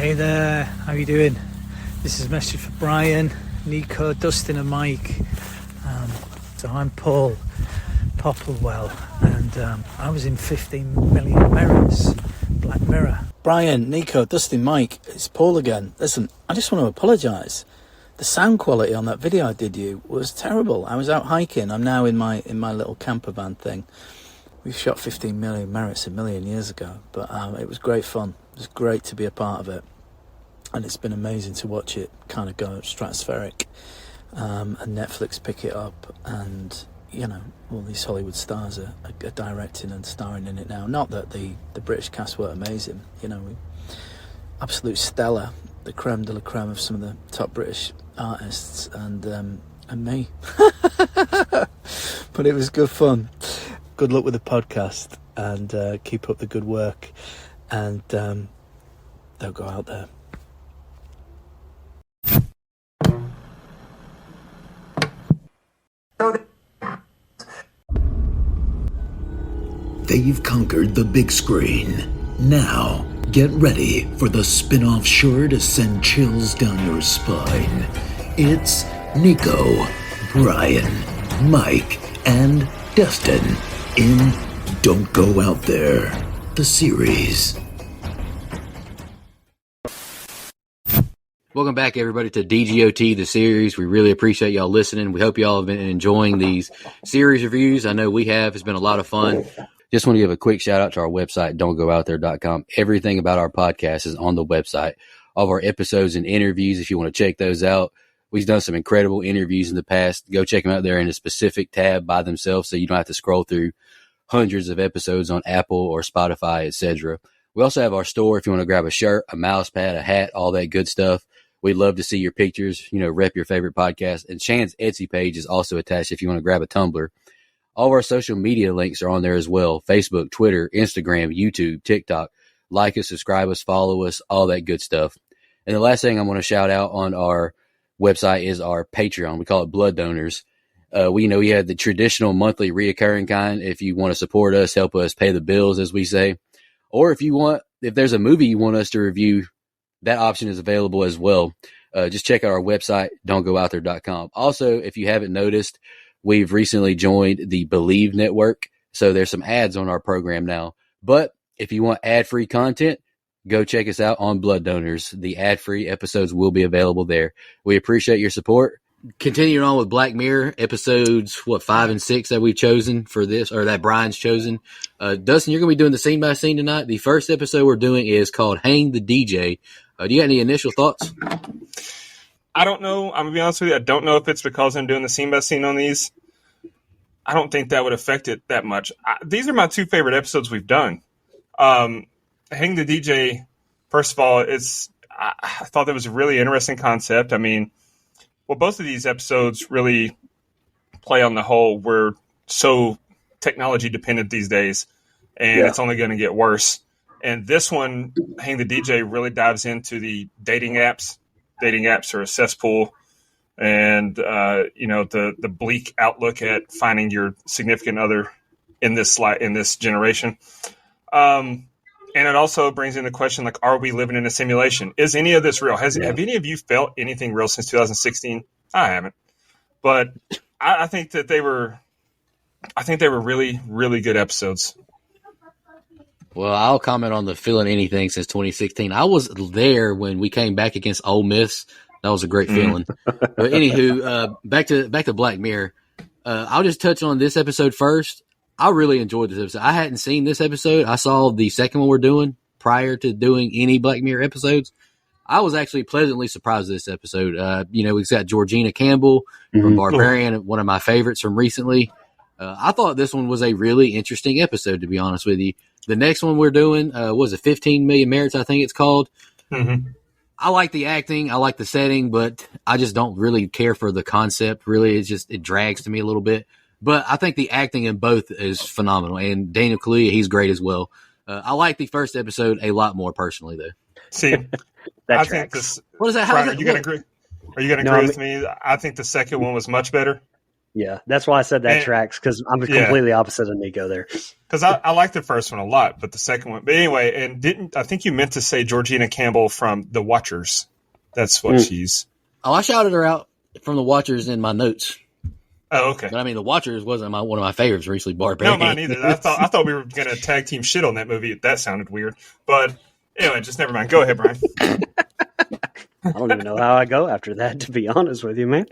Hey there, how you doing? This is a message for Brian, Nico, Dustin and Mike. So I'm Paul Popplewell, and I was in 15 Million Mirrors, Black Mirror. Brian, Nico, Dustin, Mike, it's Paul again. Listen, I just want to apologise. The sound quality on that video I did you was terrible. I was out hiking. I'm now in my little camper van thing. We shot 15 Million Merits a million years ago, but it was great fun. It was great to be a part of it, and it's been amazing to watch it kind of go stratospheric, and Netflix pick it up, and you know, all these Hollywood stars are directing and starring in it now. Not that the British cast were amazing, you know, absolute stellar, the creme de la creme of some of the top British artists, and me. But it was good fun. Good luck with the podcast, and keep up the good work, and don't go out there. They've conquered the big screen. Now, get ready for the spin-off sure to send chills down your spine. It's Nico, Brian, Mike, and Dustin in Don't Go Out There, the series. Welcome back, everybody, to DGOT, the series. We really appreciate y'all listening. We hope y'all have been enjoying these series reviews. I know we have. It's been a lot of fun. Just want to give a quick shout out to our website, don'tgoouthere.com. Everything about our podcast is on the website. All of our episodes and interviews, if you want to check those out. We've done some incredible interviews in the past. Go check them out there in a specific tab by themselves, so you don't have to scroll through hundreds of episodes on Apple or Spotify, etc. We also have our store if you want to grab a shirt, a mouse pad, a hat, all that good stuff. We'd love to see your pictures, you know, rep your favorite podcast. And Shan's Etsy page is also attached if you want to grab a tumbler. All of our social media links are on there as well. Facebook, Twitter, Instagram, YouTube, TikTok. Like us, subscribe us, follow us, all that good stuff. And the last thing I want to shout out on our website is our Patreon. We call it Blood Donors. We have the traditional monthly reoccurring kind. If you want to support us, help us pay the bills, as we say. Or if there's a movie you want us to review, that option is available as well. Just check out our website, don'tgoouthere.com. Also, if you haven't noticed, we've recently joined the Believe Network. So there's some ads on our program now. But if you want ad-free content, go check us out on Blood Donors. The ad-free episodes will be available there. We appreciate your support. Continuing on with Black Mirror, episodes, 5 and 6 that we've chosen for this, or that Brian's chosen. Dustin, you're going to be doing the scene by scene tonight. The first episode we're doing is called Hang the DJ. Do you have any initial thoughts? I don't know. I'm going to be honest with you. I don't know if it's because I'm doing the scene by scene on these. I don't think that would affect it that much. These are my two favorite episodes we've done. Hang the DJ, first of all, I thought that was a really interesting concept. I mean, well, both of these episodes really play on the whole, we're so technology dependent these days, and It's only going to get worse. And this one, Hang the DJ, really dives into the dating apps. Dating apps are a cesspool, and the bleak outlook at finding your significant other in this generation. And it also brings in the question, like, are we living in a simulation? Is any of this real? Have any of you felt anything real since 2016? I haven't, but I think that they were really, really good episodes. Well, I'll comment on the feeling anything since 2016. I was there when we came back against Ole Miss. That was a great feeling. But anywho, back to Black Mirror. I'll just touch on this episode first. I really enjoyed this episode. I hadn't seen this episode. I saw the second one we're doing prior to doing any Black Mirror episodes. I was actually pleasantly surprised with this episode. We've got Georgina Campbell from Barbarian, one of my favorites from recently. I thought this one was a really interesting episode, to be honest with you. The next one we're doing was 15 Million Merits, I think it's called. Mm-hmm. I like the acting. I like the setting, but I just don't really care for the concept. Really, it drags to me a little bit. But I think the acting in both is phenomenal. And Daniel Kaluuya, he's great as well. I like the first episode a lot more personally, though. See, I think this. What is that? Brian, are you going to agree? Are you going to agree with me? I think the second one was much better. Yeah, that's why I said that And- tracks, because I'm Yeah. completely opposite of Nico there. Because I like the first one a lot, but the second one. But anyway, and I think you meant to say Georgina Campbell from The Watchers. That's what she's. Oh, I shouted her out from the Watchers in my notes. Oh, okay. But I mean, the Watchers wasn't one of my favorites recently. No, Barbarian. mine either. I thought we were going to tag team shit on that movie. That sounded weird. But anyway, just never mind. Go ahead, Brian. I don't even know how I go after that, to be honest with you, man.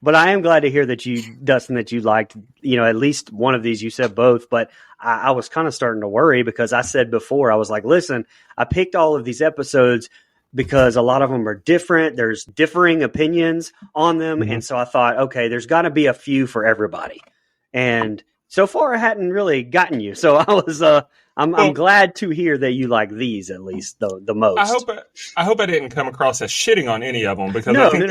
But I am glad to hear that you, Dustin, that you liked, at least one of these. You said both, but I was kind of starting to worry because I said before, I was like, listen, I picked all of these episodes because a lot of them are different. There's differing opinions on them. Mm-hmm. And so I thought, okay, there's got to be a few for everybody. And so far I hadn't really gotten you. So I was, I'm glad to hear that you like these at least the most. I hope I didn't come across as shitting on any of them because I think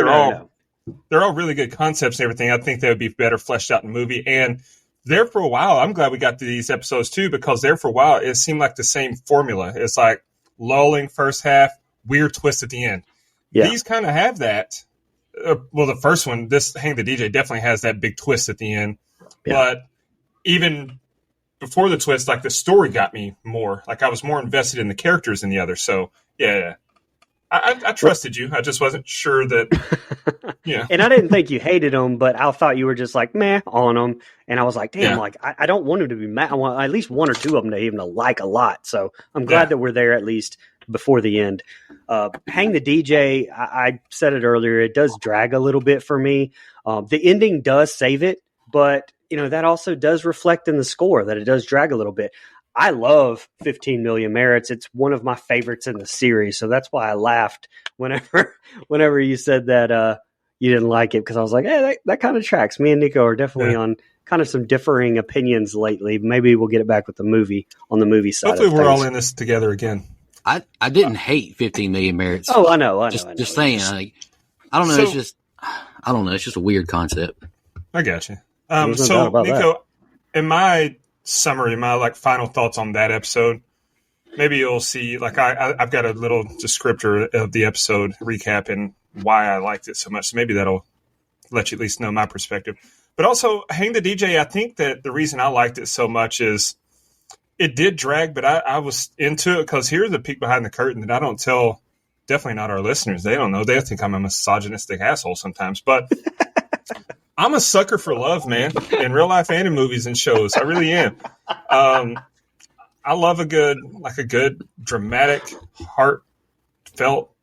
they're all really good concepts and everything. I think they would be better fleshed out in the movie. And there for a while, I'm glad we got to these episodes too, because there for a while, it seemed like the same formula. It's like lulling first half, weird twist at the end. Yeah. These kind of have that. Well, the first one, this Hang the DJ, definitely has that big twist at the end. Yeah. But even before the twist, like the story got me more. Like I was more invested in the characters than the others. So yeah. I trusted you. I just wasn't sure that, yeah. And I didn't think you hated them, but I thought you were just like, meh, on them. And I was like, damn, like, I don't want him to be mad. I want at least one or two of them to even like a lot. So I'm glad that we're there at least before the end. Hang the DJ, I said it earlier, it does drag a little bit for me. The ending does save it, but, that also does reflect in the score that it does drag a little bit. I love 15 Million Merits. It's one of my favorites in the series. So that's why I laughed whenever you said that you didn't like it, because I was like, hey, that kind of tracks. Me and Nico are definitely on kind of some differing opinions lately. Maybe we'll get it back with the movie on the movie side. Hopefully we're all in this together again. I didn't hate 15 Million Merits. Oh, I know. Just saying. I don't know. I don't know. It's just a weird concept. I got you. So Nico, in my summary, my final thoughts on that episode, maybe you'll see I've got a little descriptor of the episode recap and why I liked it so much. So maybe that'll let you at least know my perspective. But also Hang the DJ, I think that the reason I liked it so much is it did drag, but I was into it because here's a peek behind the curtain that I don't tell, definitely not our listeners. They don't know. They think I'm a misogynistic asshole sometimes, but I'm a sucker for love, man, in real life and in movies and shows. I really am. I love a good dramatic, heartfelt,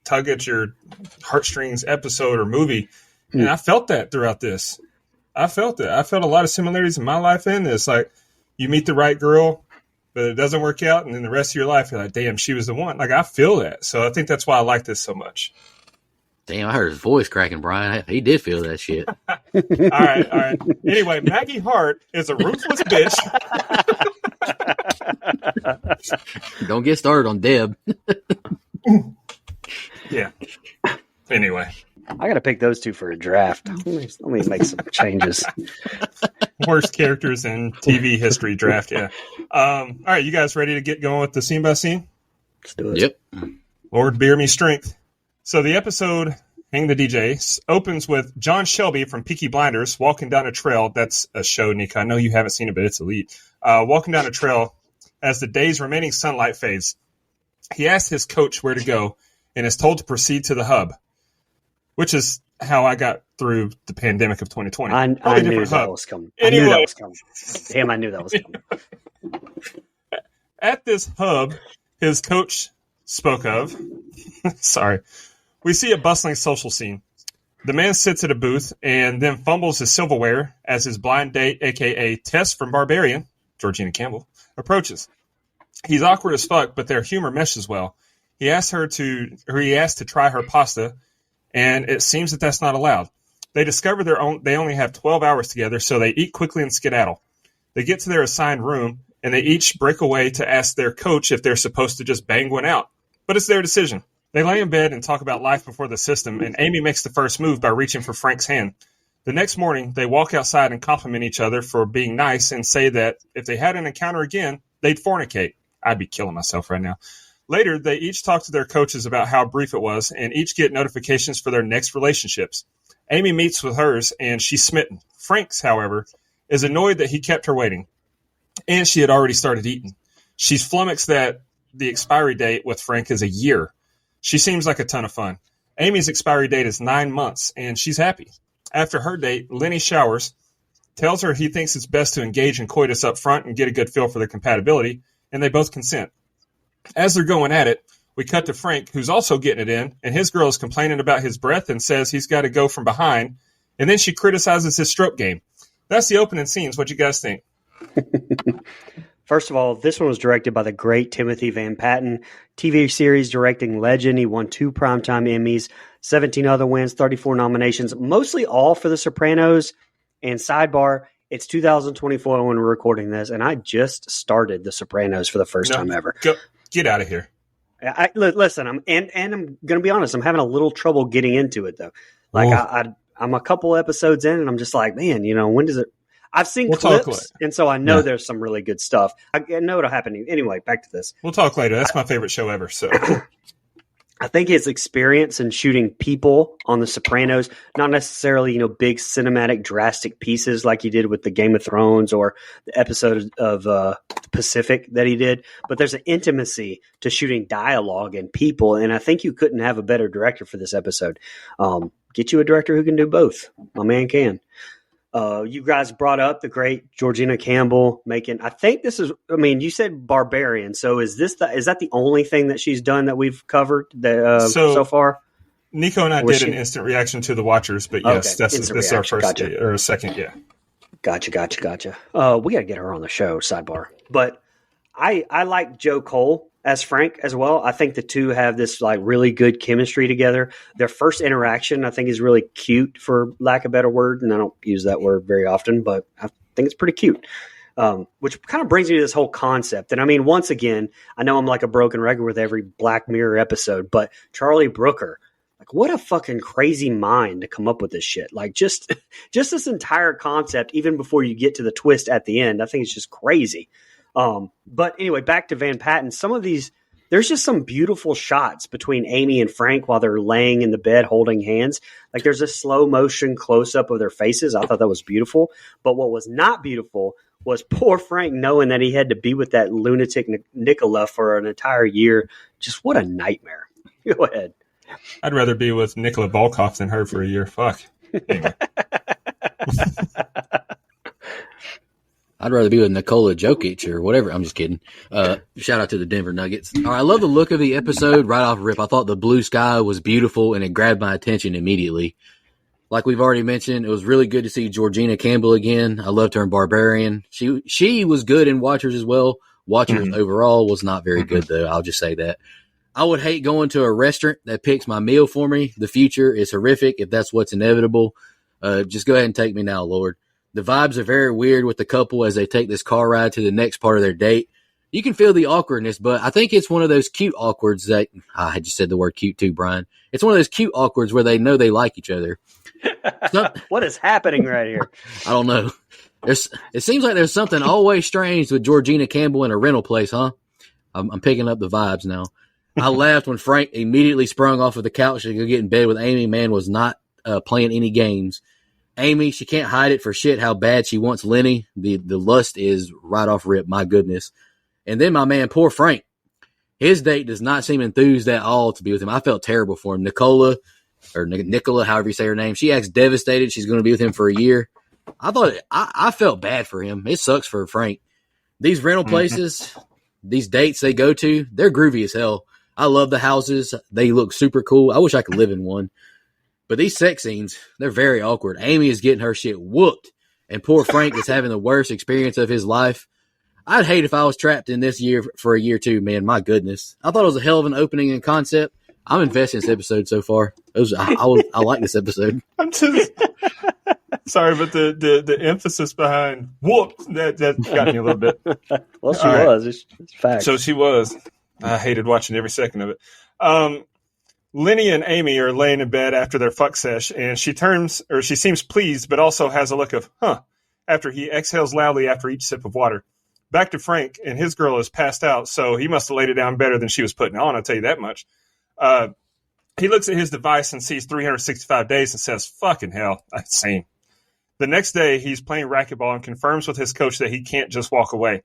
tug at your heartstrings episode or movie. And I felt that throughout this. I felt it. I felt a lot of similarities in my life in this. Like, you meet the right girl, but it doesn't work out. And then the rest of your life, you're like, damn, she was the one. Like, I feel that. So I think that's why I like this so much. Damn, I heard his voice cracking, Brian. He did feel that shit. All right. Anyway, Maggie Hart is a ruthless bitch. Don't get started on Deb. Yeah. Anyway. I got to pick those two for a draft. Let me make some changes. Worst characters in TV history draft, yeah. All right, you guys ready to get going with the scene by scene? Let's do it. Yep. Lord bear me strength. So the episode, Hang the DJ, opens with John Shelby from Peaky Blinders walking down a trail. That's a show, Nick. I know you haven't seen it, but it's elite. Walking down a trail as the day's remaining sunlight fades. He asks his coach where to go and is told to proceed to the hub, which is how I got through the pandemic of 2020. I knew that was coming. Anyway. I knew that was coming. Damn, I knew that was coming. At this hub, his coach spoke of, sorry, we see a bustling social scene. The man sits at a booth and then fumbles his silverware as his blind date, a.k.a. Tess from Barbarian, Georgina Campbell, approaches. He's awkward as fuck, but their humor meshes well. He asks to try her pasta, and it seems that that's not allowed. They discover they only have 12 hours together, so they eat quickly and skedaddle. They get to their assigned room, and they each break away to ask their coach if they're supposed to just bang one out. But it's their decision. They lay in bed and talk about life before the system, and Amy makes the first move by reaching for Frank's hand. The next morning, they walk outside and compliment each other for being nice and say that if they had an encounter again, they'd fornicate. I'd be killing myself right now. Later, they each talk to their coaches about how brief it was and each get notifications for their next relationships. Amy meets with hers, and she's smitten. Frank's, however, is annoyed that he kept her waiting, and she had already started eating. She's flummoxed that the expiry date with Frank is a year. She seems like a ton of fun. Amy's expiry date is 9 months, and she's happy. After her date, Lenny showers, tells her he thinks it's best to engage in coitus up front and get a good feel for their compatibility, and they both consent. As they're going at it, we cut to Frank, who's also getting it in, and his girl is complaining about his breath and says he's got to go from behind, and then she criticizes his stroke game. That's the opening scenes. What you guys think? First of all, this one was directed by the great Timothy Van Patten, TV series directing legend. He won 2 Primetime Emmys, 17 other wins, 34 nominations, mostly all for The Sopranos. And sidebar, it's 2024 when we're recording this, and I just started The Sopranos for the first time ever. Get out of here. Listen, I'm going to be honest, I'm having a little trouble getting into it, though. Like, I'm a couple episodes in, and I'm just like, man, when does it? I've seen clips, and so I know there's some really good stuff. I know it'll happen. Anyway, back to this. We'll talk later. That's my favorite show ever. So I think his experience in shooting people on The Sopranos, not necessarily, big cinematic drastic pieces like he did with the Game of Thrones or the episode of the Pacific that he did, but there's an intimacy to shooting dialogue and people, and I think you couldn't have a better director for this episode. Get you a director who can do both. My man can. You guys brought up the great Georgina Campbell making. I think this is. I mean, you said Barbarian. So is that the only thing that she's done that we've covered so far? Nico and I did an instant reaction to The Watchers, but yes, this is our first or second. Yeah. Gotcha. We got to get her on the show. Sidebar, but I like Joe Cole as Frank as well. I think the two have this like really good chemistry together. Their first interaction, I think, is really cute, for lack of a better word, and I don't use that word very often, but I think it's pretty cute. Which kind of brings me to this whole concept. And I mean, once again, I know I'm like a broken record with every Black Mirror episode, but Charlie Brooker, like, what a fucking crazy mind to come up with this shit. Like, just this entire concept, even before you get to the twist at the end, I think it's just crazy. But anyway, back to Van Patten. Some of these, there's just some beautiful shots between Amy and Frank while they're laying in the bed holding hands. Like, there's a slow motion close up of their faces. I thought that was beautiful. But what was not beautiful was poor Frank knowing that he had to be with that lunatic Nicola for an entire year. Just what a nightmare. Go ahead. I'd rather be with Nicola Volkov than her for a year. Fuck. Anyway. I'd rather be with Nikola Jokic or whatever. I'm just kidding. Shout out to the Denver Nuggets. All right, I love the look of the episode right off rip. I thought the blue sky was beautiful, and it grabbed my attention immediately. Like we've already mentioned, it was really good to see Georgina Campbell again. I loved her in Barbarian. She was good in Watchers as well. Watchers overall was not very good, though. I'll just say that. I would hate going to a restaurant that picks my meal for me. The future is horrific if that's what's inevitable. Just go ahead and take me now, Lord. The vibes are very weird with the couple as they take this car ride to the next part of their date. You can feel the awkwardness, but I think it's one of those cute awkwards that I just said the word cute too, Brian. It's one of those cute awkwards where they know they like each other. What is happening right here? I don't know. It seems like there's something always strange with Georgina Campbell in a rental place, huh? I'm picking up the vibes now. I laughed when Frank immediately sprung off of the couch to go get in bed with Amy. Man was not playing any games. Amy, she can't hide it for shit how bad she wants Lenny. The lust is right off rip, my goodness. And then my man, poor Frank. His date does not seem enthused at all to be with him. I felt terrible for him. Nicola, however you say her name, she acts devastated. She's going to be with him for a year. I felt bad for him. It sucks for Frank. These rental places, these dates they go to, they're groovy as hell. I love the houses. They look super cool. I wish I could live in one. But these sex scenes, they're very awkward. Amy is getting her shit whooped, and poor Frank is having the worst experience of his life. I'd hate if I was trapped in this year for a year too, man. My goodness. I thought it was a hell of an opening and concept. I'm invested in this episode so far. I like this episode. I'm just sorry, but the emphasis behind whoop that got me a little bit. Well, she was. It's fact. So she was. I hated watching every second of it. Lenny and Amy are laying in bed after their fuck sesh, and she seems pleased, but also has a look of, after he exhales loudly after each sip of water. Back to Frank, and his girl is passed out, so he must have laid it down better than she was putting on, I'll tell you that much. He looks at his device and sees 365 days and says, fucking hell, same. The next day, he's playing racquetball and confirms with his coach that he can't just walk away.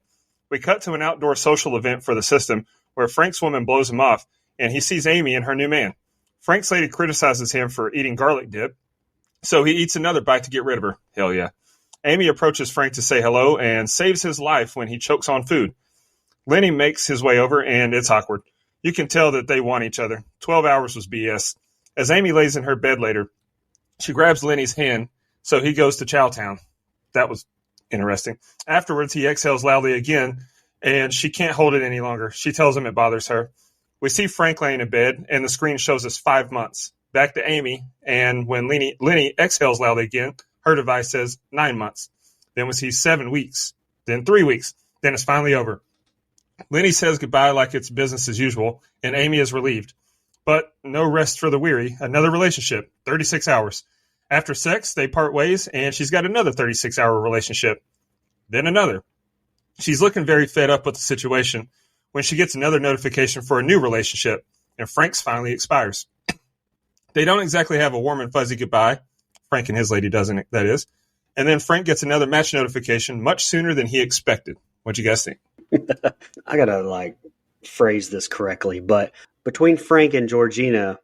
We cut to an outdoor social event for the system where Frank's woman blows him off, and he sees Amy and her new man. Frank's lady criticizes him for eating garlic dip, so he eats another bite to get rid of her. Hell yeah. Amy approaches Frank to say hello and saves his life when he chokes on food. Lenny makes his way over, and it's awkward. You can tell that they want each other. 12 hours was BS. As Amy lays in her bed later, she grabs Lenny's hand, so he goes to Chowtown. That was interesting. Afterwards, he exhales loudly again, and she can't hold it any longer. She tells him it bothers her. We see Frank laying in bed, and the screen shows us 5 months. Back to Amy, and when Lenny exhales loudly again, her device says 9 months. Then we see 7 weeks, then 3 weeks, then it's finally over. Lenny says goodbye like it's business as usual, and Amy is relieved. But no rest for the weary. Another relationship, 36 hours. After sex, they part ways, and she's got another 36-hour relationship. Then another. She's looking very fed up with the situation when she gets another notification for a new relationship, and Frank's finally expires. They don't exactly have a warm and fuzzy goodbye. Frank and his lady doesn't, that is. And then Frank gets another match notification much sooner than he expected. What'd you guys think? I gotta phrase this correctly, but between Frank and Georgina,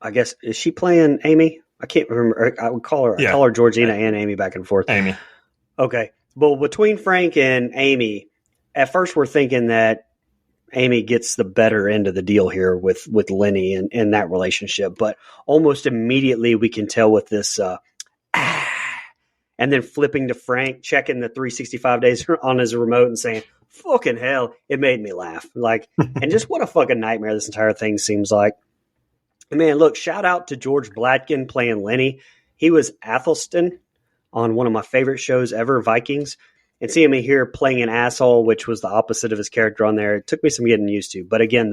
I guess, is she playing Amy? I can't remember. I would call her. Yeah. I call her Georgina and Amy back and forth. Amy. Okay. Well, between Frank and Amy, at first we're thinking that Amy gets the better end of the deal here with Lenny and that relationship, but almost immediately we can tell with this and then flipping to Frank, checking the 365 days on his remote and saying, fucking hell, it made me laugh. And just what a fucking nightmare this entire thing seems like. Man, look, shout out to George Blatkin playing Lenny. He was Athelstan on one of my favorite shows ever, Vikings. And seeing me here playing an asshole, which was the opposite of his character on there, it took me some getting used to. But again,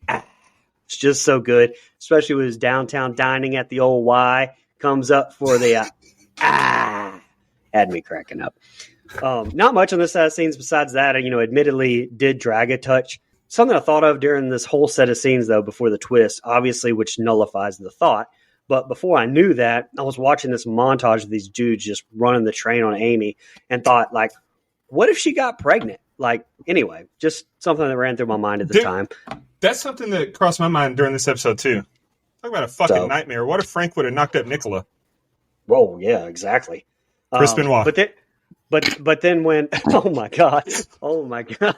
it's just so good, especially with his downtown dining at the old Y comes up for the had me cracking up. Not much on this side of scenes besides that, admittedly did drag a touch. Something I thought of during this whole set of scenes, though, before the twist, obviously, which nullifies the thought. But before I knew that, I was watching this montage of these dudes just running the train on Amy and thought, what if she got pregnant? Anyway, just something that ran through my mind at the time. That's something that crossed my mind during this episode, too. Talk about a fucking nightmare. What if Frank would have knocked up Nicola? Whoa, yeah, exactly. Chris Benoit. But then when oh my god oh my god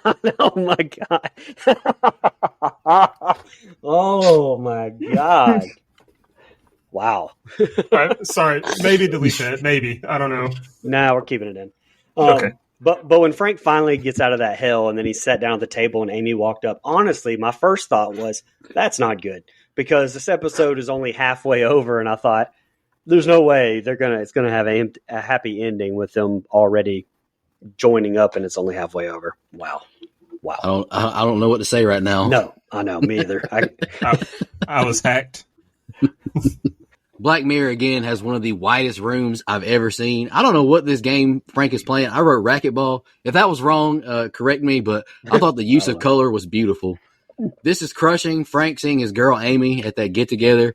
wow. Right, sorry, maybe delete that. Maybe, I don't know. Nah, we're keeping it in. Okay. But when Frank finally gets out of that hell and then he sat down at the table and Amy walked up, honestly, my first thought was that's not good because this episode is only halfway over, and I thought, there's no way it's gonna have a happy ending with them already joining up, and it's only halfway over. Wow. I don't know what to say right now. No, I know, me either. I was hacked. Black Mirror again has one of the widest rooms I've ever seen. I don't know what this game Frank is playing. I wrote racquetball. If that was wrong, correct me. But I thought the use of color was beautiful. This is crushing. Frank seeing his girl Amy at that get together.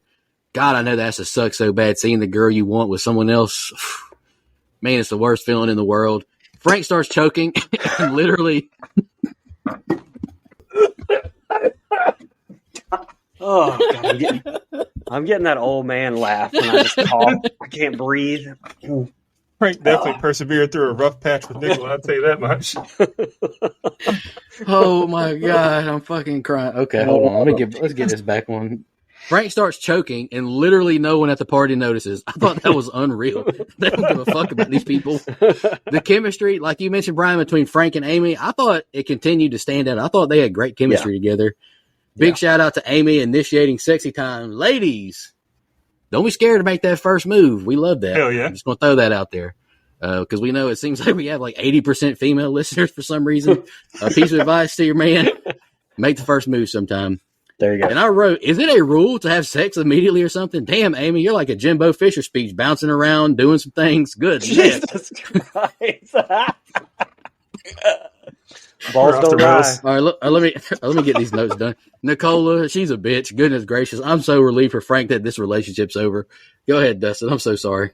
God, I know that has to suck so bad seeing the girl you want with someone else. Man, it's the worst feeling in the world. Frank starts choking and literally. Oh, God, I'm getting that old man laugh when I just cough. I can't breathe. Frank definitely persevered through a rough patch with Nicola, I'll tell you that much. Oh my God, I'm fucking crying. Okay, hold on. Let's get this back one. Frank starts choking, and literally no one at the party notices. I thought that was unreal. They don't give a fuck about these people. The chemistry, like you mentioned, Brian, between Frank and Amy, I thought it continued to stand out. I thought they had great chemistry together. Big shout out to Amy initiating sexy time. Ladies, don't be scared to make that first move. We love that. Hell yeah. I'm just going to throw that out there. Because we know it seems like we have 80% female listeners for some reason. A piece of advice to your man, make the first move sometime. There you go. And I wrote, is it a rule to have sex immediately or something? Damn, Amy, you're like a Jimbo Fisher speech, bouncing around, doing some things. Good. Jesus Christ. Balls off the don't lie. rails. All right, let me get these notes done. Nicola, she's a bitch. Goodness gracious, I'm so relieved for Frank that this relationship's over. Go ahead, Dustin. I'm so sorry.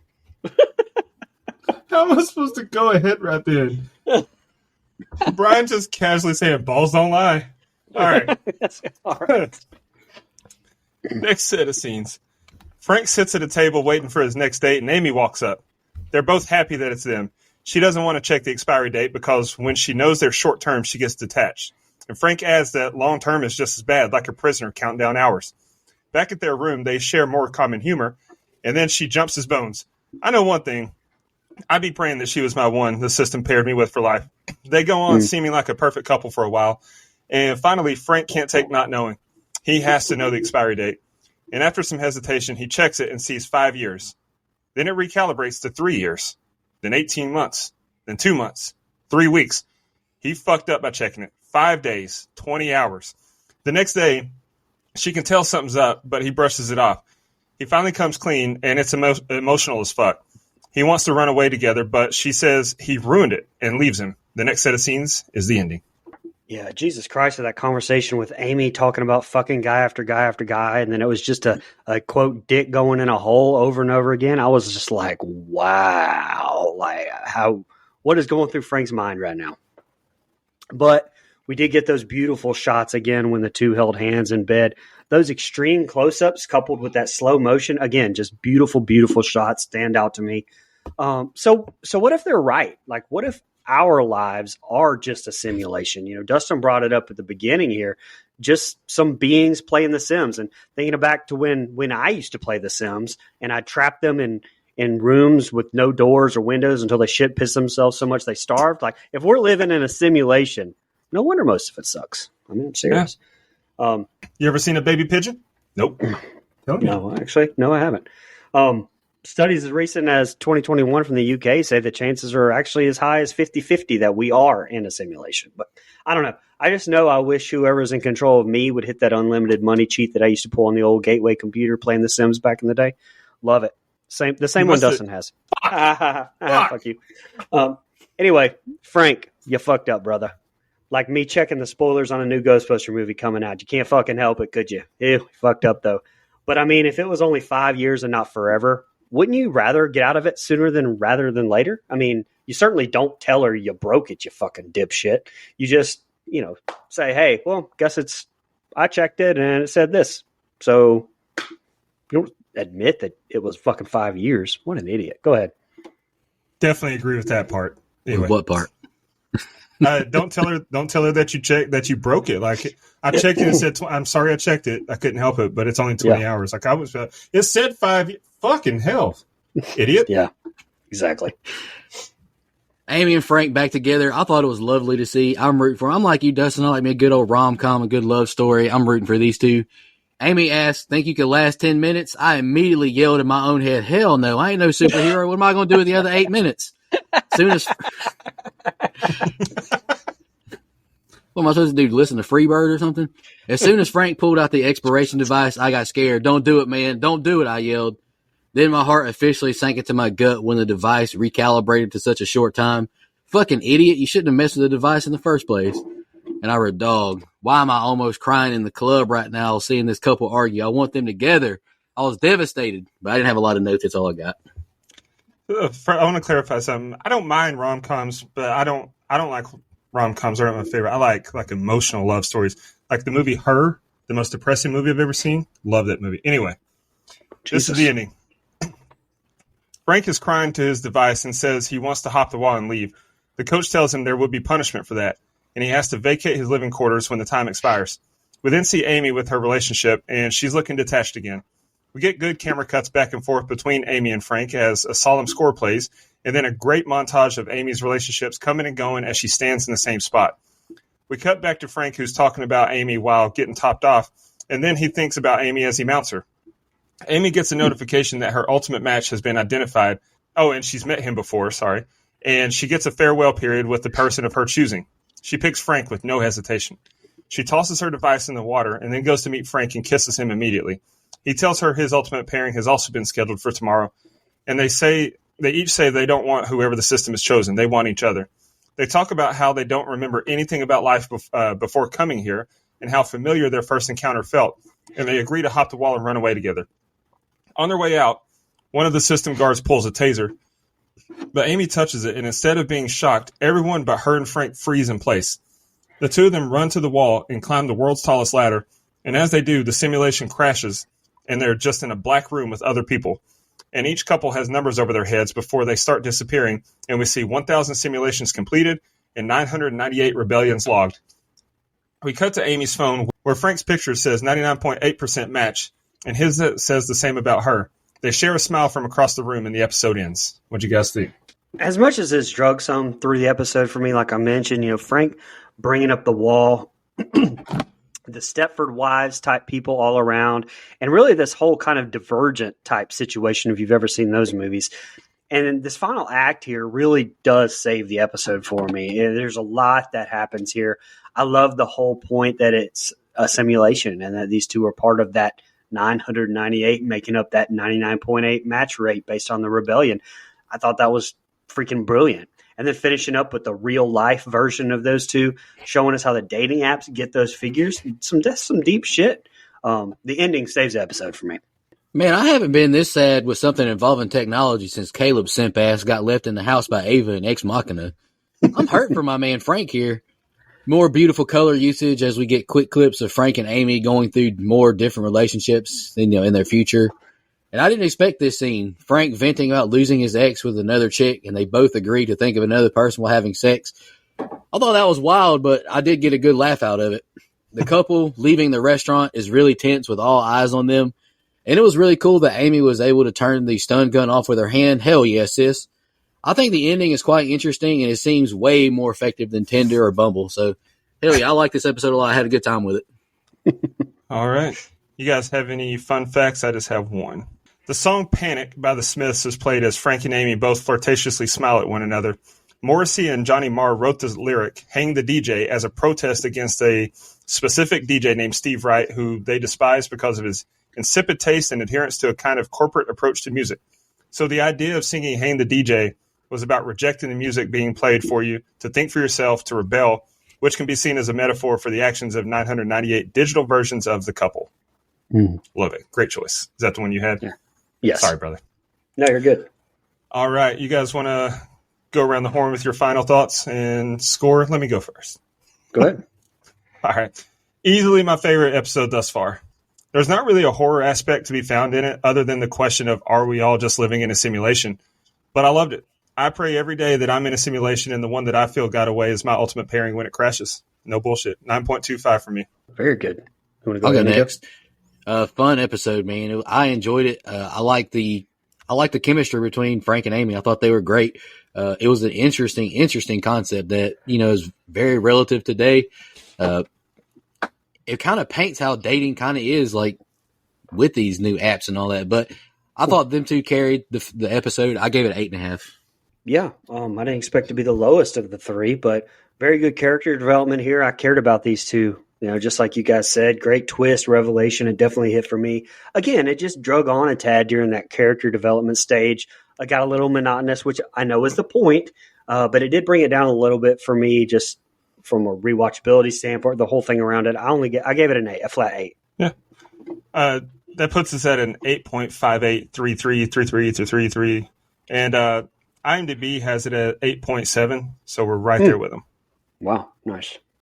How am I supposed to go ahead right then? Brian just casually saying, balls don't lie. All right. All right. Next set of scenes. Frank sits at a table waiting for his next date, and Amy walks up. They're both happy that it's them. She doesn't want to check the expiry date because when she knows they're short term, she gets detached. And Frank adds that long term is just as bad, like a prisoner counting down hours. Back at their room, they share more common humor, and then she jumps his bones. I know one thing. I'd be praying that she was my one the system paired me with for life. They go on seeming like a perfect couple for a while, and finally Frank can't take not knowing. He has to know the expiry date. And after some hesitation, he checks it and sees 5 years. Then it recalibrates to 3 years, then 18 months, then 2 months, 3 weeks. He fucked up by checking it. 5 days, 20 hours. The next day, she can tell something's up, but he brushes it off. He finally comes clean, and it's emotional as fuck. He wants to run away together, but she says he ruined it and leaves him. The next set of scenes is the ending. Yeah, Jesus Christ, that conversation with Amy talking about fucking guy after guy after guy, and then it was just a quote, dick going in a hole over and over again. I was just like, wow, like what is going through Frank's mind right now? But we did get those beautiful shots again when the two held hands in bed. Those extreme close-ups coupled with that slow motion, again, just beautiful, beautiful shots stand out to me. So what if they're right? Like, what if our lives are just a simulation? You know, Dustin brought it up at the beginning here, just some beings playing The Sims, and thinking back to when I used to play The Sims and I trapped them in rooms with no doors or windows until they shit pissed themselves so much they starved. Like, if we're living in a simulation, no wonder most of it sucks. I mean, I'm serious. Yeah. You ever seen a baby pigeon? Nope. No, actually, no, I haven't. Studies as recent as 2021 from the UK say the chances are actually as high as 50-50 that we are in a simulation. But I don't know. I just know I wish whoever's in control of me would hit that unlimited money cheat that I used to pull on the old Gateway computer playing The Sims back in the day. Love it. The same one Dustin has. Fuck you. Anyway, Frank, you fucked up, brother. Like me checking the spoilers on a new Ghostbuster movie coming out. You can't fucking help it, could you? Ew, fucked up, though. But, I mean, if it was only 5 years and not forever, wouldn't you rather get out of it sooner rather than later? I mean, you certainly don't tell her you broke it, you fucking dipshit. You just, say, hey, well, guess I checked it and it said this. So you don't admit that it was fucking 5 years. What an idiot. Go ahead. Definitely agree with that part. Anyway. What part? Don't tell her that you broke it. Like, I checked it and said, I'm sorry I checked it. I couldn't help it, but it's only 20 hours. Like, it said 5. Fucking hell, idiot. Yeah, exactly. Amy and Frank back together. I thought it was lovely to see. I'm rooting for them. I'm like you, Dustin. I like me a good old rom-com, a good love story. I'm rooting for these two. Amy asked, think you could last 10 minutes? I immediately yelled in my own head, hell no, I ain't no superhero. What am I going to do with the other 8 minutes? Soon as what am I supposed to do? Listen to Freebird or something? As soon as Frank pulled out the expiration device, I got scared. Don't do it, man. Don't do it, I yelled. Then my heart officially sank into my gut when the device recalibrated to such a short time. Fucking idiot. You shouldn't have messed with the device in the first place. And I wrote, dog, why am I almost crying in the club right now seeing this couple argue? I want them together. I was devastated, but I didn't have a lot of notes. That's all I got. I want to clarify something. I don't mind rom-coms, but I don't like rom-coms. Aren't my favorite. I like emotional love stories. Like the movie Her, the most depressing movie I've ever seen. Love that movie. Anyway, This is the ending. Frank is crying to his device and says he wants to hop the wall and leave. The coach tells him there will be punishment for that, and he has to vacate his living quarters when the time expires. We then see Amy with her relationship, and she's looking detached again. We get good camera cuts back and forth between Amy and Frank as a solemn score plays, and then a great montage of Amy's relationships coming and going as she stands in the same spot. We cut back to Frank, who's talking about Amy while getting topped off, and then he thinks about Amy as he mounts her. Amy gets a notification that her ultimate match has been identified. Oh, and she's met him before, sorry. And she gets a farewell period with the person of her choosing. She picks Frank with no hesitation. She tosses her device in the water and then goes to meet Frank and kisses him immediately. He tells her his ultimate pairing has also been scheduled for tomorrow. And they each say they don't want whoever the system has chosen. They want each other. They talk about how they don't remember anything about life before coming here and how familiar their first encounter felt, and they agree to hop the wall and run away together. On their way out, one of the system guards pulls a taser, but Amy touches it, and instead of being shocked, everyone but her and Frank freeze in place. The two of them run to the wall and climb the world's tallest ladder, and as they do, the simulation crashes, and they're just in a black room with other people. And each couple has numbers over their heads before they start disappearing, and we see 1,000 simulations completed and 998 rebellions logged. We cut to Amy's phone, where Frank's picture says 99.8% match, and his says the same about her. They share a smile from across the room, and the episode ends. What'd you guys think? As much as this drug some through the episode for me, like I mentioned, Frank bringing up the wall, the Stepford Wives type people all around, and really this whole kind of Divergent type situation, if you've ever seen those movies. And this final act here really does save the episode for me. There's a lot that happens here. I love the whole point that it's a simulation and that these two are part of that 998, making up that 99.8 match rate based on the rebellion. I thought that was freaking brilliant. And then finishing up with the real life version of those two, showing us how the dating apps get those figures. That's some deep shit. The ending saves the episode for me. Man, I haven't been this sad with something involving technology since Caleb's simp ass got left in the house by Ava and Ex Machina. I'm hurt for my man Frank here. More beautiful color usage as we get quick clips of Frank and Amy going through more different relationships in their future. And I didn't expect this scene. Frank venting about losing his ex with another chick, and they both agree to think of another person while having sex. I thought that was wild, but I did get a good laugh out of it. The couple leaving the restaurant is really tense with all eyes on them. And it was really cool that Amy was able to turn the stun gun off with her hand. Hell yes, sis. I think the ending is quite interesting, and it seems way more effective than Tinder or Bumble. So, hell yeah, I like this episode a lot. I had a good time with it. All right. You guys have any fun facts? I just have one. The song Panic by the Smiths is played as Frank and Amy both flirtatiously smile at one another. Morrissey and Johnny Marr wrote the lyric, Hang the DJ, as a protest against a specific DJ named Steve Wright, who they despise because of his insipid taste and adherence to a kind of corporate approach to music. So the idea of singing Hang the DJ was about rejecting the music being played for you, to think for yourself, to rebel, which can be seen as a metaphor for the actions of 998 digital versions of the couple. Love it. Great choice. Is that the one you had? Yeah. Yes. Sorry, brother. No, you're good. All right. You guys want to go around the horn with your final thoughts and score? Let me go first. Go ahead. All right. Easily my favorite episode thus far. There's not really a horror aspect to be found in it other than the question of, are we all just living in a simulation? But I loved it. I pray every day that I'm in a simulation, and the one that I feel got away is my ultimate pairing when it crashes. No bullshit. 9.25 for me. Very good. You want to I'll go ahead, next. Fun episode, man. I enjoyed it. I like the chemistry between Frank and Amy. I thought they were great. It was an interesting concept that, is very relative today. It kind of paints how dating kind of is like with these new apps and all that. But I thought them two carried the episode. I gave it 8.5. Yeah. I didn't expect to be the lowest of the three, but very good character development here. I cared about these two. Just like you guys said, great twist, revelation. It definitely hit for me. Again, it just drug on a tad during that character development stage. I got a little monotonous, which I know is the point, but it did bring it down a little bit for me, just from a rewatchability standpoint. The whole thing around it, I gave it an 8, a flat 8. Yeah, that puts us at an 8.58333333, and IMDb has it at 8.7, so we're right there with them. Wow, nice.